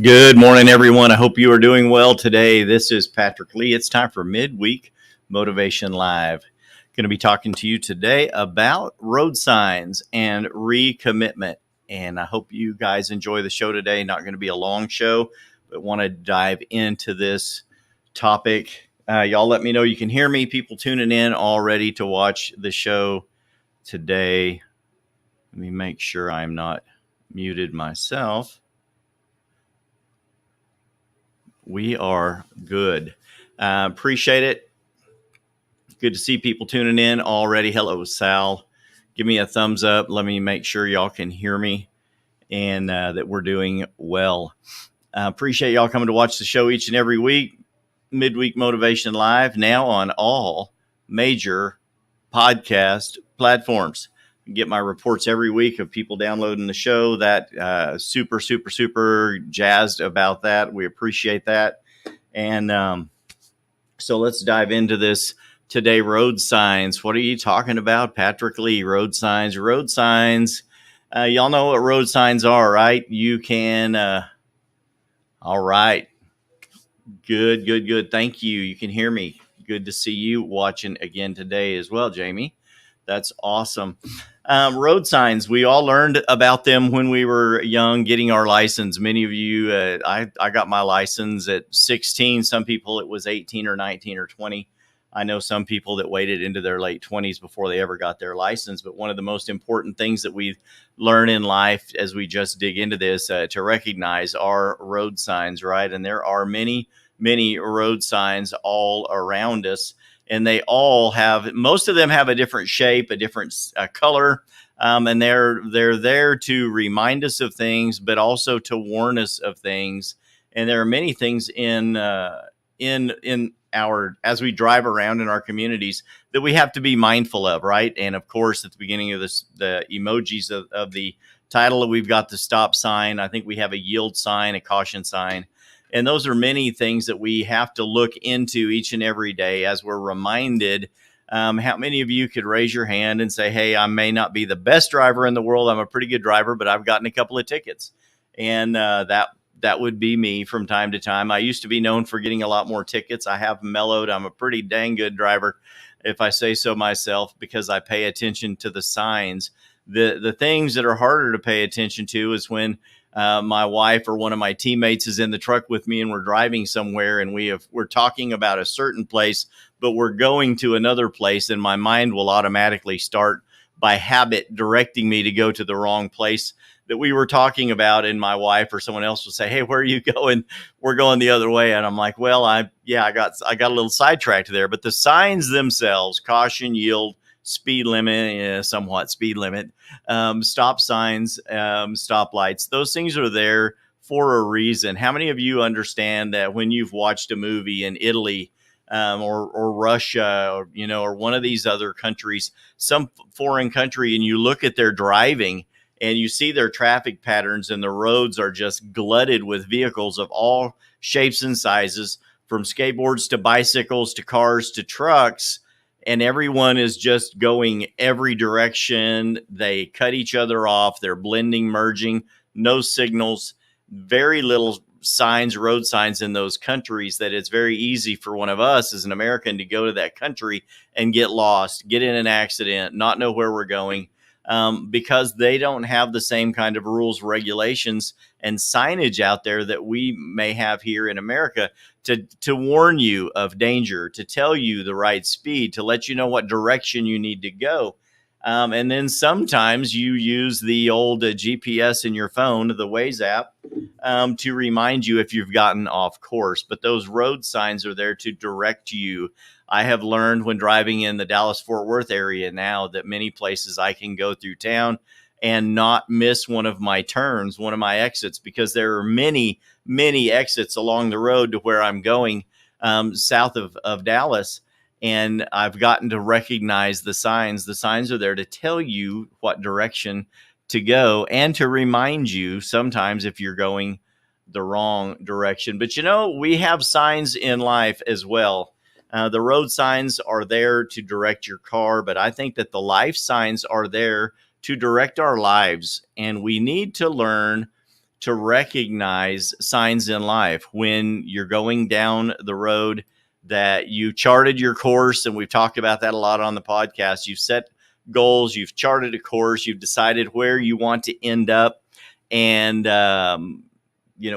Good morning, everyone. I hope you are doing well today. This is Patrick Lee. It's time for Midweek Motivation Live. Going to be talking to you today about road signs and recommitment. And I hope you guys enjoy the show today. Not going to be a long show, but want to dive into this topic. Y'all let me know you can hear me. People tuning in already to watch the show today. Let me make sure I'm not muted myself. We are good. Appreciate it. Good to see people tuning in already. Hello, Sal. Give me a thumbs up. Let me make sure y'all can hear me and that we're doing well. Appreciate y'all coming to watch the show each and every week. Midweek Motivation Live now on all major podcast platforms. Get my reports every week of people downloading the show. That super jazzed about that. We appreciate that. And so let's dive into this today. Road signs. What are you talking about, Patrick Lee? Road signs. Road signs. Y'all know what road signs are, right? You can. All right. Good. Thank you. You can hear me. Good to see you watching again today as well, Jamie. That's awesome. Road signs. We all learned about them when we were young, getting our license. Many of you, I got my license at 16. Some people it was 18 or 19 or 20. I know some people that waited into their late 20s before they ever got their license. But one of the most important things that we learn in life as we just dig into this to recognize are road signs, right? And there are many road signs all around us. And they all have, most of them have a different shape, a different color, and they're there to remind us of things, but also to warn us of things. And there are many things in our, as we drive around in our communities, that we have to be mindful of, right? And of course, at the beginning of this, the emojis of the title, we've got the stop sign. I think we have a yield sign, a caution sign. And those are many things that we have to look into each and every day as we're reminded. How many of you could raise your hand and say, hey, I may not be the best driver in the world. I'm a pretty good driver, but I've gotten a couple of tickets. And that would be me from time to time. I used to be known for getting a lot more tickets. I have mellowed. I'm a pretty dang good driver, if I say so myself, because I pay attention to the signs. The things that are harder to pay attention to is when my wife or one of my teammates is in the truck with me and we're driving somewhere and we're talking about a certain place, but we're going to another place, and my mind will automatically start by habit directing me to go to the wrong place that we were talking about. And my wife or someone else will say, hey, where are you going? We're going the other way. And I'm like, well, I got a little sidetracked there. But the signs themselves, caution, yield, speed limit, somewhat speed limit, stop signs, stop lights. Those things are there for a reason. How many of you understand that when you've watched a movie in Italy or Russia, or one of these other countries, some foreign country, and you look at their driving and you see their traffic patterns and the roads are just glutted with vehicles of all shapes and sizes, from skateboards to bicycles to cars to trucks, and everyone is just going every direction. They cut each other off. They're blending, merging, no signals, very little signs, road signs in those countries, that it's very easy for one of us as an American to go to that country and get lost, get in an accident, not know where we're going, because they don't have the same kind of rules, regulations, and signage out there that we may have here in America to warn you of danger, to tell you the right speed, to let you know what direction you need to go. And then sometimes you use the old GPS in your phone, the Waze app, to remind you if you've gotten off course. But those road signs are there to direct you. I have learned when driving in the Dallas-Fort Worth area now that many places I can go through town and not miss one of my turns, one of my exits, because there are many exits along the road to where I'm going, south of Dallas. And I've gotten to recognize the signs. The signs are there to tell you what direction to go and to remind you sometimes if you're going the wrong direction. But we have signs in life as well. The road signs are there to direct your car, but I think that the life signs are there to direct our lives. And we need to learn to recognize signs in life when you're going down the road that you charted your course. And we've talked about that a lot on the podcast. You've set goals, you've charted a course, you've decided where you want to end up. And,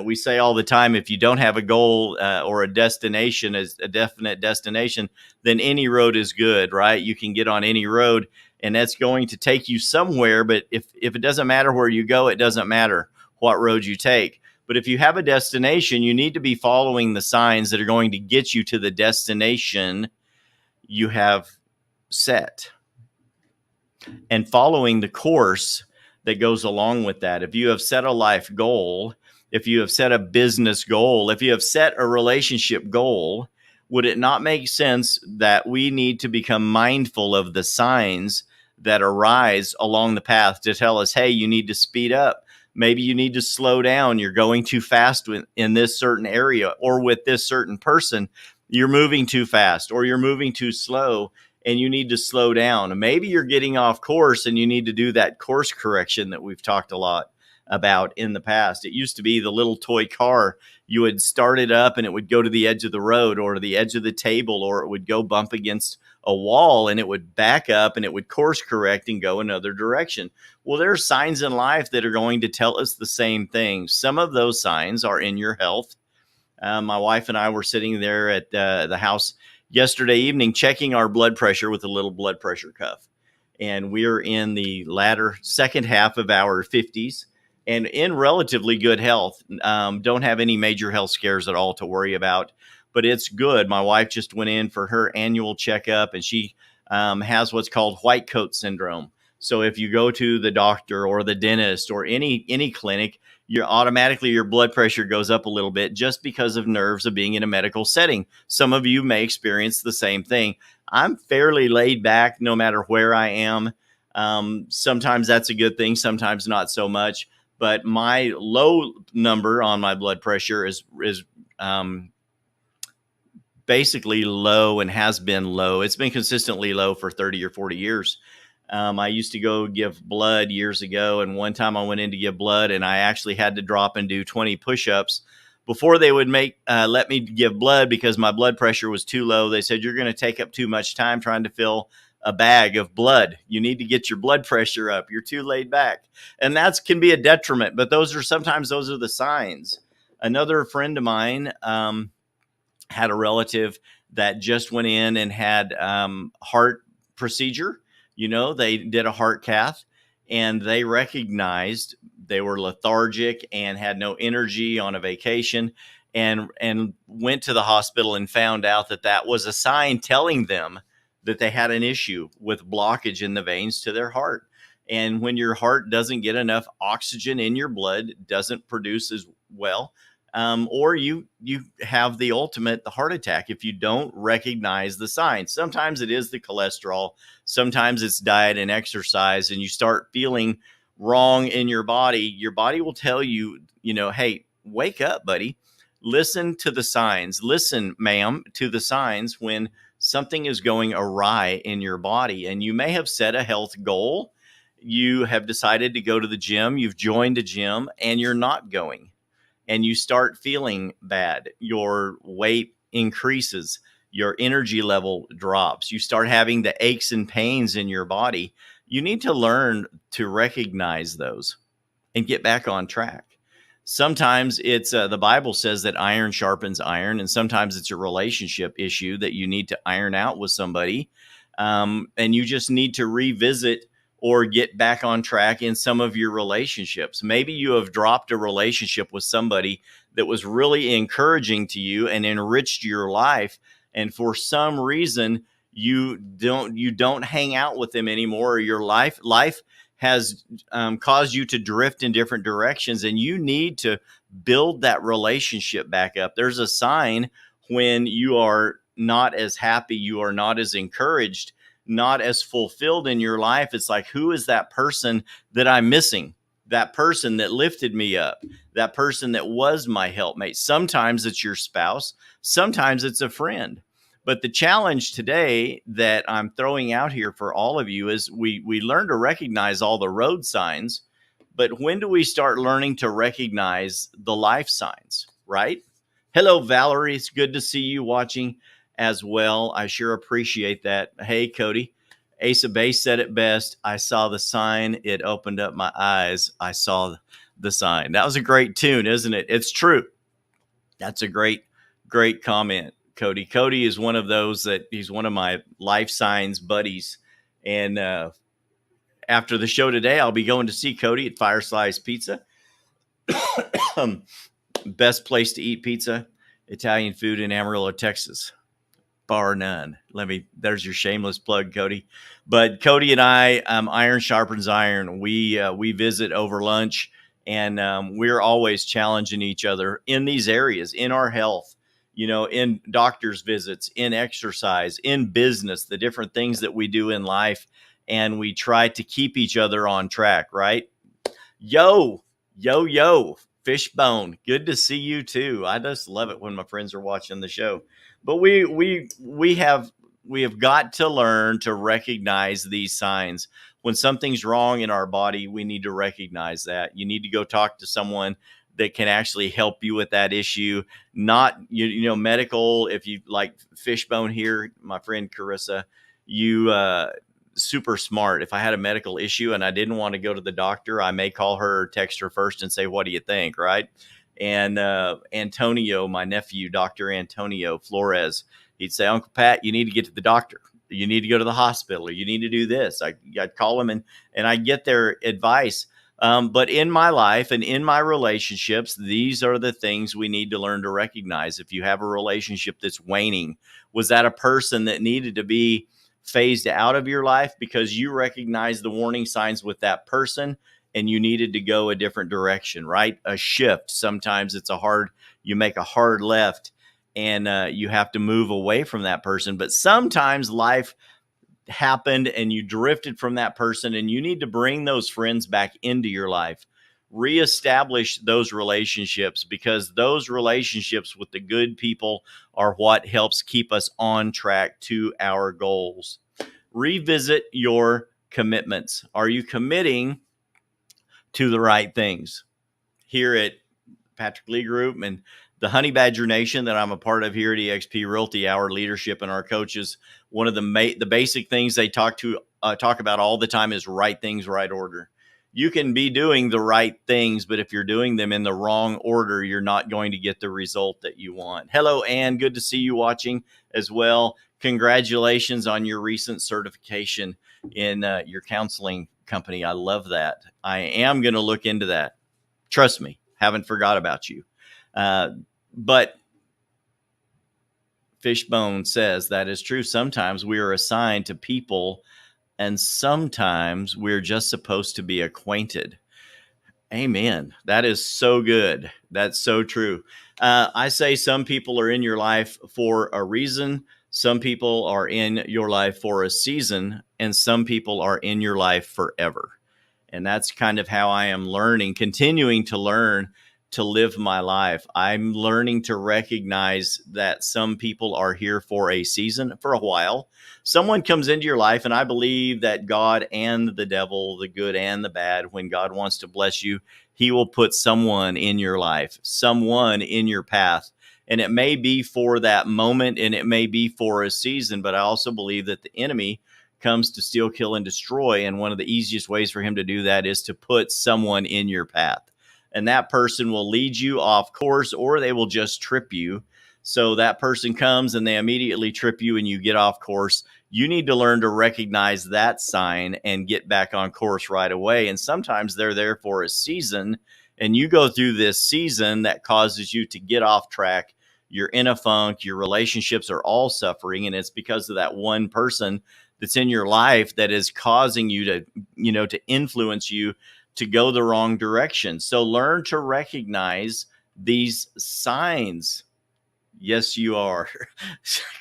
we say all the time, if you don't have a goal or a destination, as a definite destination, then any road is good, right? You can get on any road and that's going to take you somewhere. But if it doesn't matter where you go, it doesn't matter what road you take. But if you have a destination, you need to be following the signs that are going to get you to the destination you have set and following the course that goes along with that. If you have set a life goal, if you have set a business goal, if you have set a relationship goal, would it not make sense that we need to become mindful of the signs that arise along the path to tell us, hey, you need to speed up. Maybe you need to slow down. You're going too fast in this certain area, or with this certain person, you're moving too fast or you're moving too slow and you need to slow down. Maybe you're getting off course and you need to do that course correction that we've talked a lot about in the past. It used to be the little toy car. You would start it up and it would go to the edge of the road or to the edge of the table, or it would go bump against a wall and it would back up and it would course correct and go another direction. Well, there are signs in life that are going to tell us the same thing. Some of those signs are in your health. My wife and I were sitting there at the house yesterday evening checking our blood pressure with a little blood pressure cuff. And we're in the latter second half of our 50s and in relatively good health. Don't have any major health scares at all to worry about, but it's good. My wife just went in for her annual checkup and she has what's called white coat syndrome. So if you go to the doctor or the dentist or any clinic, your blood pressure goes up a little bit just because of nerves of being in a medical setting. Some of you may experience the same thing. I'm fairly laid back no matter where I am. Sometimes that's a good thing, sometimes not so much. But my low number on my blood pressure is basically low and has been low. It's been consistently low for 30 or 40 years. I used to go give blood years ago, and one time I went in to give blood, and I actually had to drop and do 20 push-ups before they would let me give blood because my blood pressure was too low. They said, you're going to take up too much time trying to fill a bag of blood. You need to get your blood pressure up. You're too laid back. And that can be a detriment, but those are the signs. Another friend of mine had a relative that just went in and had heart procedure. They did a heart cath and they recognized they were lethargic and had no energy on a vacation and went to the hospital and found out that was a sign telling them that they had an issue with blockage in the veins to their heart. And when your heart doesn't get enough oxygen in your blood, doesn't produce as well, or you have the heart attack if you don't recognize the signs. Sometimes it is the cholesterol. Sometimes it's diet and exercise, and you start feeling wrong in your body. Your body will tell you, hey, wake up, buddy. Listen to the signs. Listen, ma'am, to the signs when something is going awry in your body. And you may have set a health goal. You have decided to go to the gym. You've joined a gym and you're not going. And you start feeling bad. Your weight increases. Your energy level drops. You start having the aches and pains in your body. You need to learn to recognize those and get back on track. Sometimes it's the Bible says that iron sharpens iron, and sometimes it's a relationship issue that you need to iron out with somebody, and you just need to revisit or get back on track in some of your relationships. Maybe you have dropped a relationship with somebody that was really encouraging to you and enriched your life, and for some reason you don't hang out with them anymore, or your life has caused you to drift in different directions, and you need to build that relationship back up. There's a sign when you are not as happy, you are not as encouraged, not as fulfilled in your life. It's like, who is that person that I'm missing? That person that lifted me up, that person that was my helpmate. Sometimes it's your spouse, sometimes it's a friend. But the challenge today that I'm throwing out here for all of you is we learn to recognize all the road signs, But when do we start learning to recognize the life signs, right? Hello, Valerie. It's good to see you watching as well. I sure appreciate that. Hey, Cody. Ace of Base said it best. I saw the sign. It opened up my eyes. I saw the sign. That was a great tune, isn't it? It's true. That's a great comment, Cody. Cody is one of those that he's one of my life signs buddies. And after the show today, I'll be going to see Cody at Fire Slice Pizza. Best place to eat pizza, Italian food in Amarillo, Texas, bar none. There's your shameless plug, Cody. But Cody and I, iron sharpens iron. We visit over lunch, and we're always challenging each other in these areas, in our health, in doctor's visits, in exercise, in business, the different things that we do in life. And we try to keep each other on track, right? Yo, Fishbone, good to see you too. I just love it when my friends are watching the show. But we have got to learn to recognize these signs. When something's wrong in our body, we need to recognize that. You need to go talk to someone that can actually help you with that issue. Not medical. If you like Fishbone here, my friend Carissa, you super smart. If I had a medical issue and I didn't want to go to the doctor, I may call her or text her first and say, what do you think? Right. And Antonio, my nephew, Dr. Antonio Flores, he'd say, Uncle Pat, you need to get to the doctor. You need to go to the hospital, or you need to do this. I'd call them and I get their advice. But in my life and in my relationships, these are the things we need to learn to recognize. If you have a relationship that's waning, was that a person that needed to be phased out of your life because you recognize the warning signs with that person and you needed to go a different direction, right? A shift. Sometimes you make a hard left and you have to move away from that person. But sometimes life happened and you drifted from that person and you need to bring those friends back into your life, reestablish those relationships, because those relationships with the good people are what helps keep us on track to our goals. Revisit your commitments. Are you committing to the right things? Here at Patrick Lee Group and the Honey Badger Nation that I'm a part of here at eXp Realty, our leadership and our coaches, one of the basic things they talk about all the time is right things, right order. You can be doing the right things, but if you're doing them in the wrong order, you're not going to get the result that you want. Hello, Ann. Good to see you watching as well. Congratulations on your recent certification in your counseling company. I love that. I am going to look into that. Trust me, haven't forgot about you. But Fishbone says that is true. Sometimes we are assigned to people, and sometimes we're just supposed to be acquainted. Amen. That is so good. That's so true. I say some people are in your life for a reason. Some people are in your life for a season, and some people are in your life forever. And that's kind of how I am continuing to learn to live my life. I'm learning to recognize that some people are here for a season, for a while. Someone comes into your life, and I believe that God and the devil, the good and the bad, when God wants to bless you, he will put someone in your life, someone in your path. And it may be for that moment, and it may be for a season, but I also believe that the enemy comes to steal, kill, and destroy. And one of the easiest ways for him to do that is to put someone in your path. And that person will lead you off course, or they will just trip you. So that person comes and they immediately trip you and you get off course. You need to learn to recognize that sign and get back on course right away. And sometimes they're there for a season, and you go through this season that causes you to get off track. You're in a funk. Your relationships are all suffering. And it's because of that one person that's in your life that is causing you to influence you to go the wrong direction. So learn to recognize these signs. Yes, you are.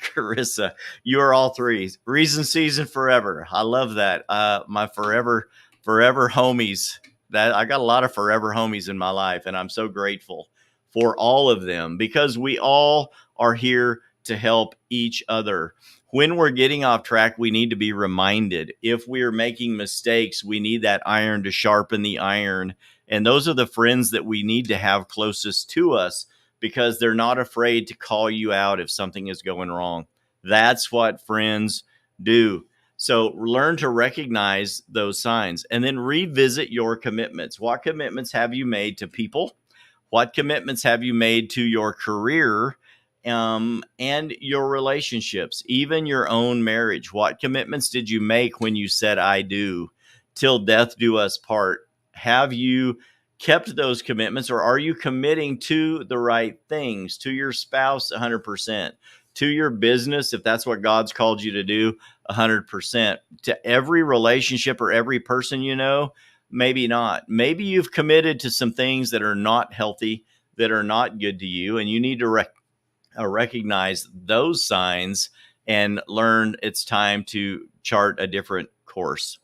Carissa, you are all three. Reason, season, forever. I love that. My forever homies. That I got a lot of forever homies in my life, and I'm so grateful for all of them, because we all are here to help each other. when we're getting off track, we need to be reminded. If we're making mistakes, we need that iron to sharpen the iron. And those are the friends that we need to have closest to us, because they're not afraid to call you out if something is going wrong. That's what friends do. So learn to recognize those signs and then revisit your commitments. What commitments have you made to people? What commitments have you made to your career, and your relationships, even your own marriage? What commitments did you make when you said, I do, till death do us part? Have you kept those commitments, or are you committing to the right things, to your spouse 100%, to your business, if that's what God's called you to do, 100%, to every relationship or every person you know? Maybe not. Maybe you've committed to some things that are not healthy, that are not good to you, and you need to recognize those signs and learn it's time to chart a different course.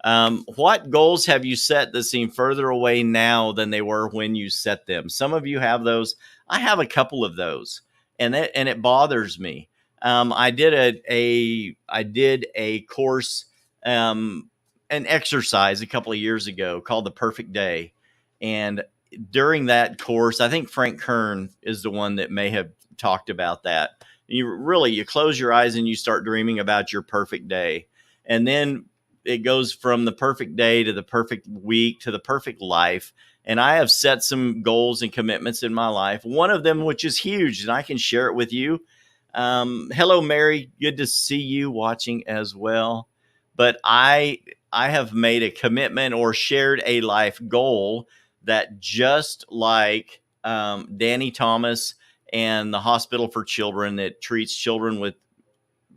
What goals have you set that seem further away now than they were when you set them? Some of you have those. I have a couple of those, and it bothers me. I did a course, an exercise a couple of years ago called the Perfect Day, and during that course, I think Frank Kern is the one that may have talked about that. You close your eyes and you start dreaming about your perfect day, and then it goes from the perfect day to the perfect week to the perfect life. And I have set some goals and commitments in my life. One of them, which is huge, and I can share it with you. Hello, Mary. Good to see you watching as well. But I have made a commitment or shared a life goal that, just like Danny Thomas and the Hospital for Children that treats children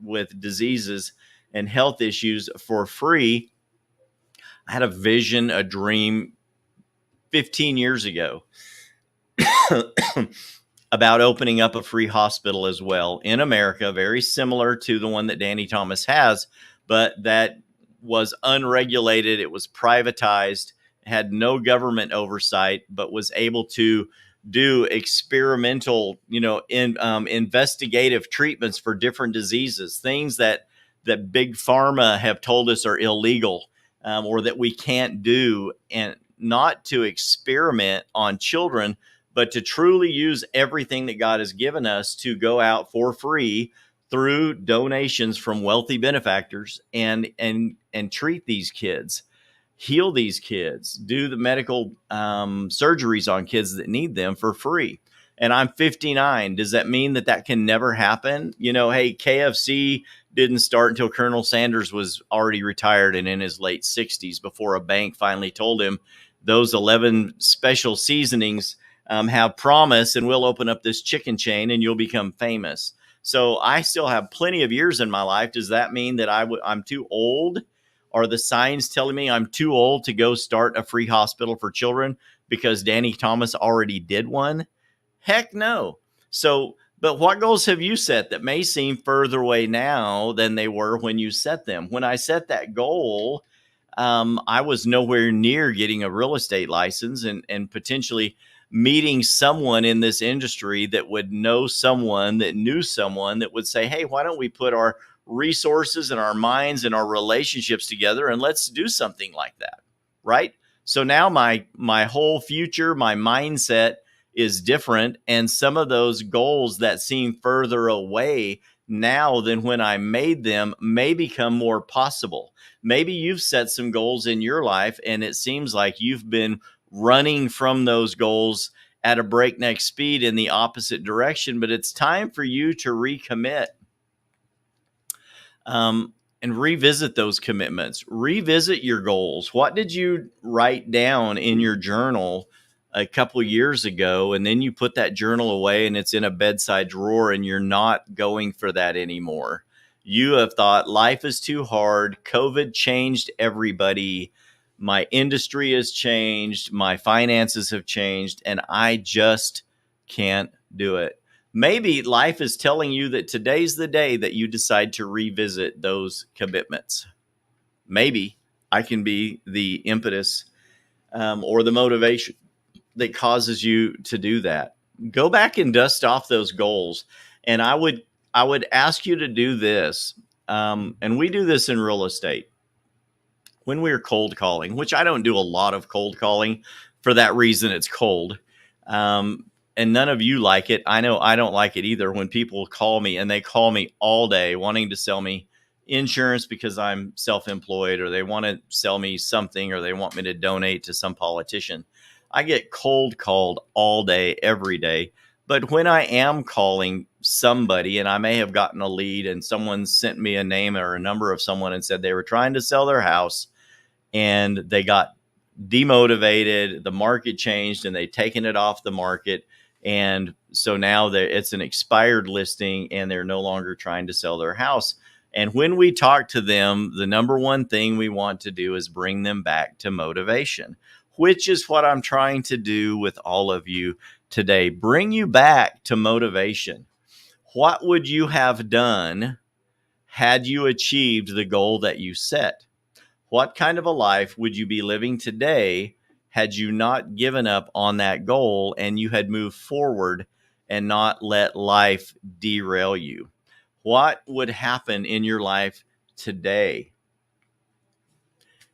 with diseases and health issues for free, I had a vision, a dream 15 years ago about opening up a free hospital as well in America, very similar to the one that Danny Thomas has, but that was unregulated. It was privatized, had no government oversight, but was able to do experimental, investigative treatments for different diseases, things that big pharma have told us are illegal, or that we can't do, and not to experiment on children, but to truly use everything that God has given us to go out for free through donations from wealthy benefactors and treat these kids, heal these kids, do the medical surgeries on kids that need them for free. And I'm 59. Does that mean that can never happen? Hey, KFC didn't start until Colonel Sanders was already retired and in his late 60s, before a bank finally told him those 11 special seasonings have promise, and we'll open up this chicken chain and you'll become famous. So I still have plenty of years in my life. Does that mean that I'm too old? Are the signs telling me I'm too old to go start a free hospital for children because Danny Thomas already did one? Heck no. So, but what goals have you set that may seem further away now than they were when you set them? When I set that goal, I was nowhere near getting a real estate license and potentially meeting someone in this industry that would know someone that knew someone that would say, hey, why don't we put our resources and our minds and our relationships together and let's do something like that, right? So now my whole future, my mindset is different, and some of those goals that seem further away now than when I made them may become more possible. Maybe you've set some goals in your life and it seems like you've been running from those goals at a breakneck speed in the opposite direction, but it's time for you to recommit, and revisit those commitments, revisit your goals. What did you write down in your journal a couple years ago? And then you put that journal away and it's in a bedside drawer and you're not going for that anymore. You have thought life is too hard. COVID changed everybody. My industry has changed. My finances have changed, and I just can't do it. Maybe life is telling you that today's the day that you decide to revisit those commitments. Maybe I can be the impetus, or the motivation that causes you to do that. Go back and dust off those goals. And I would I would ask you to do this. And we do this in real estate when we're cold calling, which I don't do a lot of cold calling for that reason. It's cold. And none of you like it. I know I don't like it either when people call me and they call me all day wanting to sell me insurance because I'm self-employed, or they want to sell me something, or they want me to donate to some politician. I get cold called all day, every day. But when I am calling somebody and I may have gotten a lead and someone sent me a name or a number of someone and said they were trying to sell their house and they got demotivated, the market changed and they've taken it off the market. And so now it's an expired listing and they're no longer trying to sell their house. And when we talk to them, the number one thing we want to do is bring them back to motivation, which is what I'm trying to do with all of you today. Bring you back to motivation. What would you have done had you achieved the goal that you set? What kind of a life would you be living today had you not given up on that goal and you had moved forward and not let life derail you? What would happen in your life today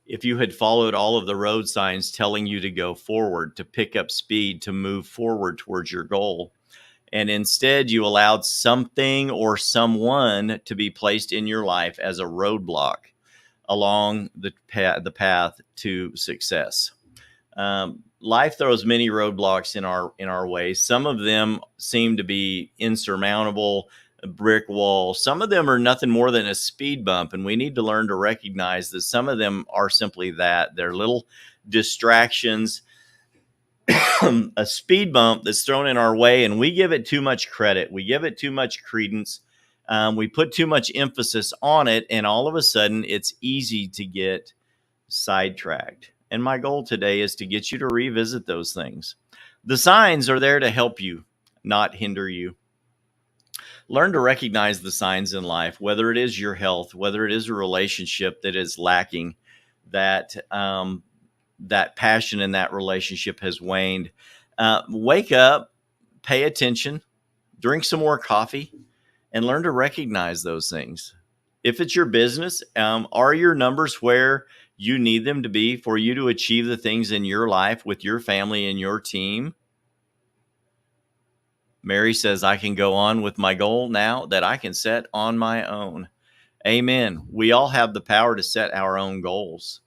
if you had followed all of the road signs telling you to go forward, to pick up speed, to move forward towards your goal? And instead, you allowed something or someone to be placed in your life as a roadblock along the path to success. Life throws many roadblocks in our way. Some of them seem to be insurmountable, a brick wall. Some of them are nothing more than a speed bump, and we need to learn to recognize that some of them are simply that. They're little distractions, a speed bump that's thrown in our way, and we give it too much credit. We give it too much credence. We put too much emphasis on it, and all of a sudden, it's easy to get sidetracked. And my goal today is to get you to revisit those things. The signs are there to help you, not hinder you. Learn to recognize the signs in life, whether it is your health, whether it is a relationship that is lacking, that that passion in that relationship has waned. Wake up, pay attention, drink some more coffee, and learn to recognize those things. If it's your business, are your numbers where you need them to be for you to achieve the things in your life with your family and your team? Mary says, I can go on with my goal now that I can set on my own. Amen. We all have the power to set our own goals.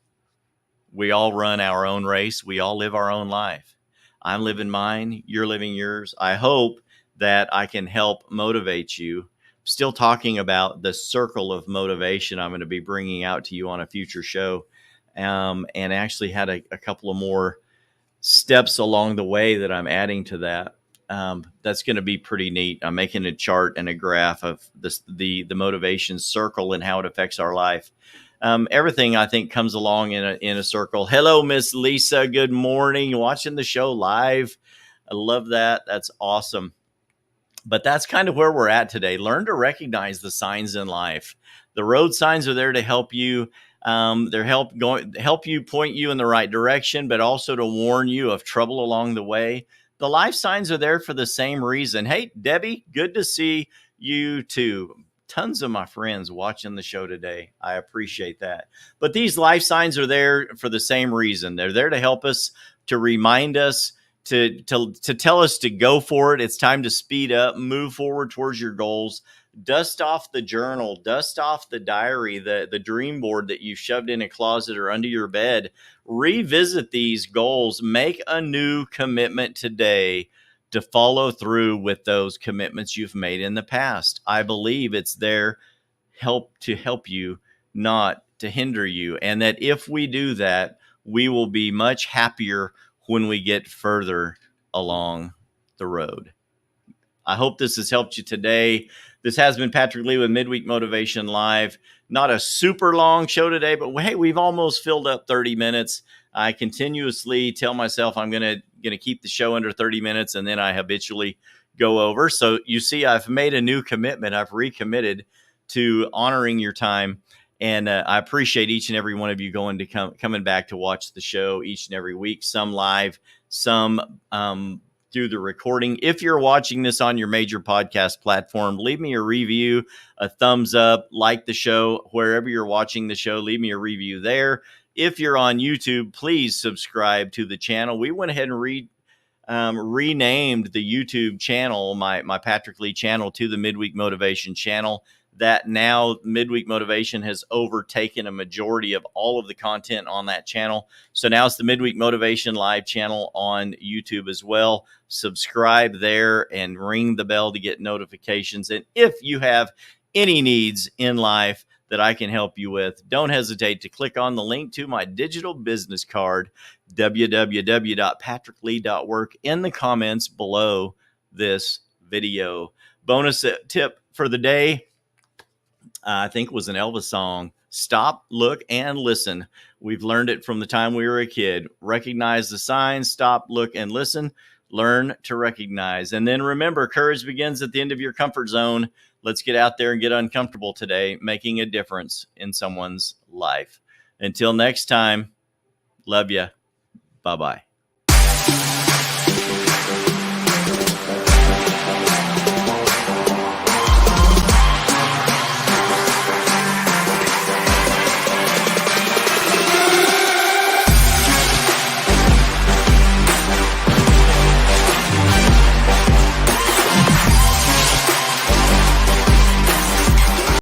We all run our own race. We all live our own life. I'm living mine. You're living yours. I hope that I can help motivate you. Still talking about the circle of motivation I'm going to be bringing out to you on a future show. And actually had a couple of more steps along the way that I'm adding to that. That's going to be pretty neat. I'm making a chart and a graph of the motivation circle and how it affects our life. Everything I think comes along in a circle. Hello, Miss Lisa. Good morning. Watching the show live. I love that. That's awesome. But that's kind of where we're at today. Learn to recognize the signs in life. The road signs are there to help you. They're help you, point you in the right direction, but also to warn you of trouble along the way. The life signs are there for the same reason. Hey, Debbie, good to see you too. Tons of my friends watching the show today. I appreciate that. But these life signs are there for the same reason. They're there to help us, to remind us, to tell us to go for it. It's time to speed up, move forward towards your goals. Dust off the journal, dust off the diary, the dream board that you shoved in a closet or under your bed. Revisit these goals. Make a new commitment today to follow through with those commitments you've made in the past. I believe it's there to help you, not to hinder you. And that if we do that, we will be much happier when we get further along the road. I hope this has helped you today. This has been Patrick Lee with Midweek Motivation Live. Not a super long show today, but hey, we've almost filled up 30 minutes. I continuously tell myself I'm going to keep the show under 30 minutes, and then I habitually go over. So you see, I've made a new commitment. I've recommitted to honoring your time. And I appreciate each and every one of you coming back to watch the show each and every week, some live, some through the recording. If you're watching this on your major podcast platform, leave me a review, a thumbs up, like the show. Wherever you're watching the show, leave me a review there. If you're on YouTube, please subscribe to the channel. We went ahead and renamed the YouTube channel, my Patrick Lee channel, to the Midweek Motivation channel. That now Midweek Motivation has overtaken a majority of all of the content on that channel. So now it's the Midweek Motivation live channel on YouTube as well. Subscribe there and ring the bell to get notifications. And if you have any needs in life that I can help you with, don't hesitate to click on the link to my digital business card, www.patricklee.work, in the comments below this video. Bonus tip for the day, I think was an Elvis song. Stop, look, and listen. We've learned it from the time we were a kid. Recognize the signs, stop, look, and listen. Learn to recognize. And then remember, courage begins at the end of your comfort zone. Let's get out there and get uncomfortable today, making a difference in someone's life. Until next time, love ya. Bye-bye.